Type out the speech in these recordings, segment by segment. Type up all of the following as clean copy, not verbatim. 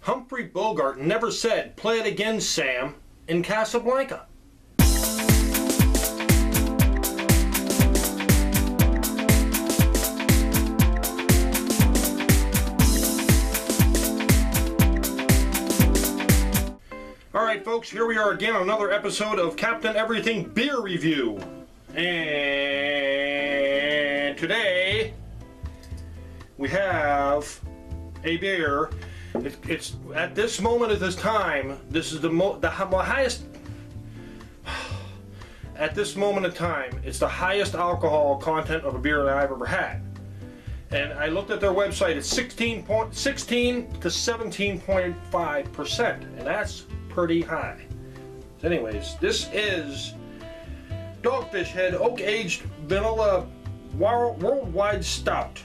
Humphrey Bogart never said, "Play it again, Sam," in Casablanca. Alright folks, here we are again on another episode of Captain Everything Beer Review. And today we have a beer. It's at this moment at this time, this is the highest, at this moment in time, it's the highest alcohol content of a beer that I've ever had. And I looked at their website, it's 16 to 17.5%, and that's pretty high. So anyways, this is Dogfish Head Oak Aged Vanilla Worldwide Stout.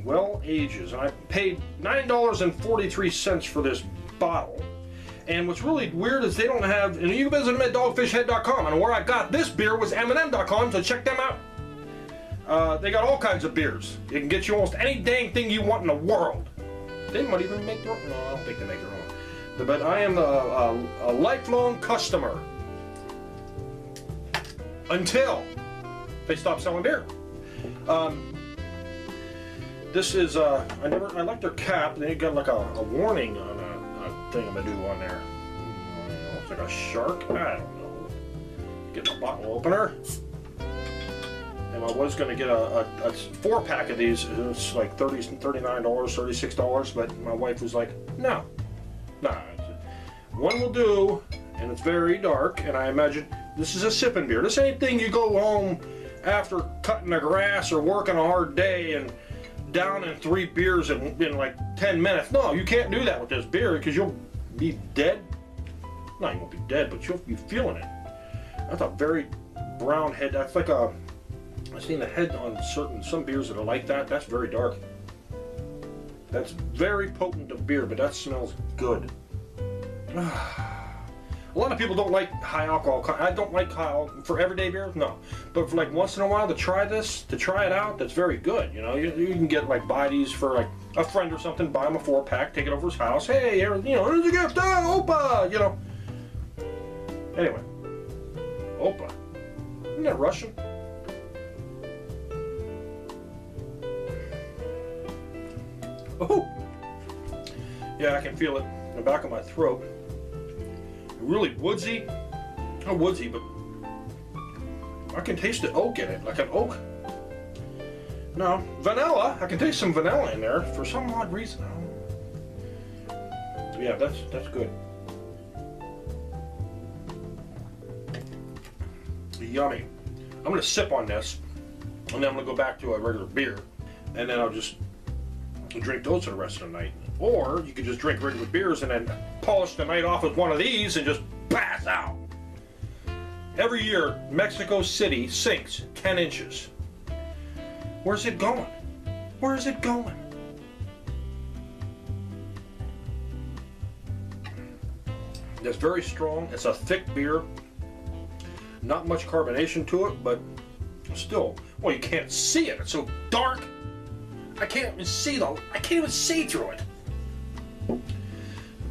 Well ages, and I paid $9.43 for this bottle. And what's really weird is they don't have, and you can visit them at dogfishhead.com, and where I got this beer was M&M.com, so check them out. They got all kinds of beers. You can get you almost any dang thing you want in the world. They might even make their own. No, I don't think they make their own. But I am a lifelong customer until they stop selling beer. This is I like their cap. They got like a warning on a thing I'm gonna do on there. It's like a shark. I don't know. Get a bottle opener. And I was gonna get a 4-pack of these. It's like $39, $36, but my wife was like, no. Nah, one will do, and it's very dark, and I imagine this is a sipping beer. This ain't thing you go home after cutting the grass or working a hard day and down in 3 beers in like 10 minutes. No, you can't do that with this beer because you'll be dead. No, you won't be dead, but you'll be feeling it. That's a very brown head. That's like a, I've seen the head on some beers that are like that. That's very dark. That's very potent of beer, but that smells good. A lot of people don't like high alcohol. I don't like high alcohol for everyday beer, no. But for like once in a while to try it out, that's very good. You know, you can get like buy these for like a friend or something. Buy him a 4-pack, take it over his house. Hey, here, you know, here's a gift. Opa, you know. Anyway, Opa. Isn't that Russian? Oh, yeah, I can feel it in the back of my throat. Really woodsy, not woodsy, but I can taste the oak in it, like an oak. No, vanilla. I can taste some vanilla in there for some odd reason. Yeah, that's good. Yummy. I'm gonna sip on this, and then I'm gonna go back to a regular beer, and then I'll just drink those for the rest of the night. Or you could just drink regular beers and then polish the night off with one of these and just pass out. Every year, Mexico City sinks 10 inches. Where's it going? Where is it going? It's very strong. It's a thick beer. Not much carbonation to it, but still, well, you can't see it. It's so dark. I can't even see through it.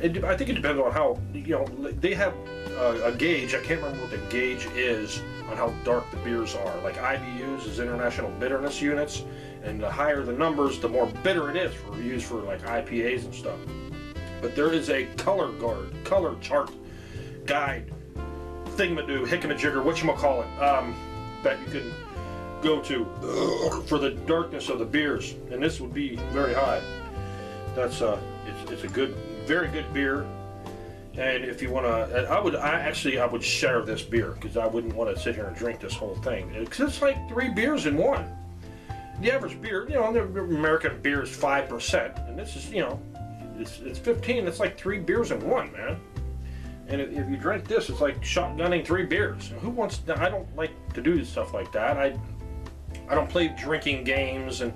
I think it depends on how, you know, they have a gauge. I can't remember what the gauge is on how dark the beers are. Like IBUs is International Bitterness Units, and the higher the numbers, the more bitter it is for used for like IPAs and stuff. But there is a color chart guide, thingamadoo, hickamajigger, whatchamacallit, that you can go to for the darkness of the beers, and this would be very high. That's it's a good, very good beer. And if you want to, I would share this beer because I wouldn't want to sit here and drink this whole thing because it's like 3 beers in one. The average beer, you know, the American beer is 5%, and this is, you know, it's 15. It's like 3 beers in one, man. And if you drink this, it's like shotgunning 3 beers. Who wants? I don't like to do stuff like that. I don't play drinking games and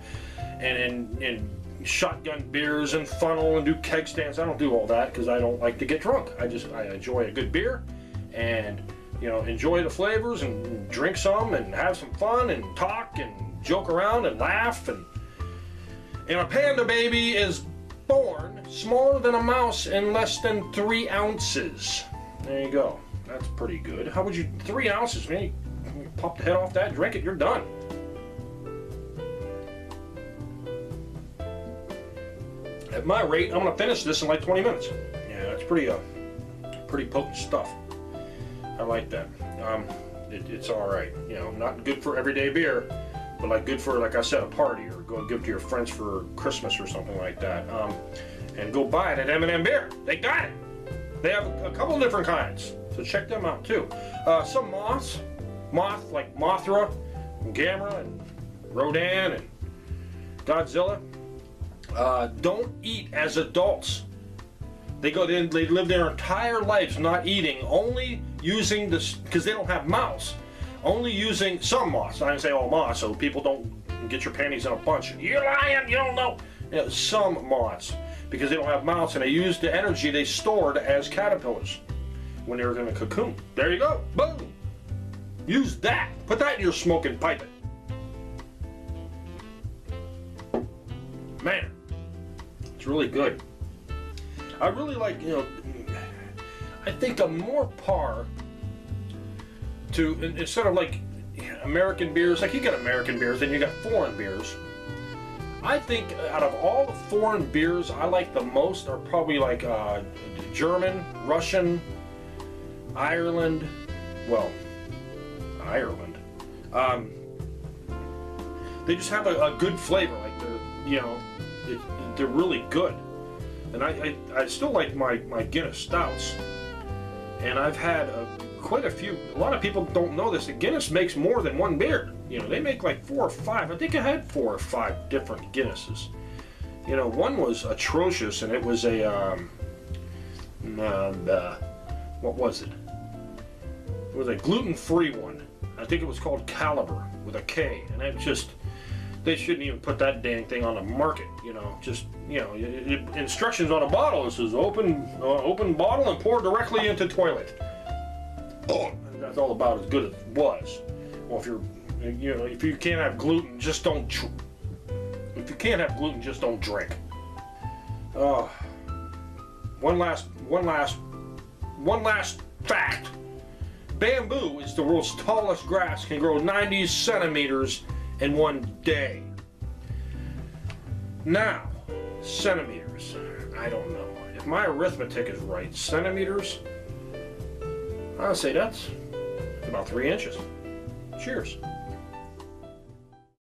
shotgun beers and funnel and do keg stands. I don't do all that because I don't like to get drunk. I enjoy a good beer and, you know, enjoy the flavors and drink some and have some fun and talk and joke around and laugh and a panda baby is born Smaller than a mouse and less than 3 ounces. There you go. That's pretty good. How would you, 3 ounces, man? You pop the head off that, drink it, you're done. At my rate, I'm gonna finish this in like 20 minutes. Yeah, that's pretty potent stuff. I like that. It's all right. You know, not good for everyday beer, but like good for, like I said, a party, or go give to your friends for Christmas or something like that. And go buy it at M&M Beer. They got it. They have a couple different kinds, so check them out too. Some moth like Mothra, and Gamera, and Rodan, and Godzilla. Don't eat as adults. They live their entire lives not eating, only using this, because they don't have mouths. Only using some moths. I didn't say all moths, so people don't get your panties in a bunch. You're lying, you don't know. You know, some moths, because they don't have mouths, and they use the energy they stored as caterpillars when they were in a cocoon. There you go. Boom. Use that. Put that in your smoking pipe. Man, it's really good. I really like, you know, I think a more par to, instead of like American beers, like you got American beers and you got foreign beers. I think out of all the foreign beers I like the most are probably like German, Russian, Ireland, Ireland. They just have a good flavor, like they're, you know, they're really good. And I still like my Guinness Stouts. And I've had quite a few. A lot of people don't know this. That Guinness makes more than one beer. You know, they make like 4 or 5. I think I had 4 or 5 different Guinnesses. You know, one was atrocious, and it was a what was it? It was a gluten-free one. I think it was called Caliber with a K, and it just, they shouldn't even put that dang thing on the market. You know, just, you know, instructions on a bottle. It says open bottle and pour directly into toilet. Oh, that's all about as good as it was. Well, if you're, you know, if you can't have gluten, just don't. If you can't have gluten, just don't drink. One last fact. Bamboo is the world's tallest grass. Can grow 90 centimeters in one day. Now, centimeters. I don't know. If my arithmetic is right, centimeters, I'll say that's about 3 inches. Cheers.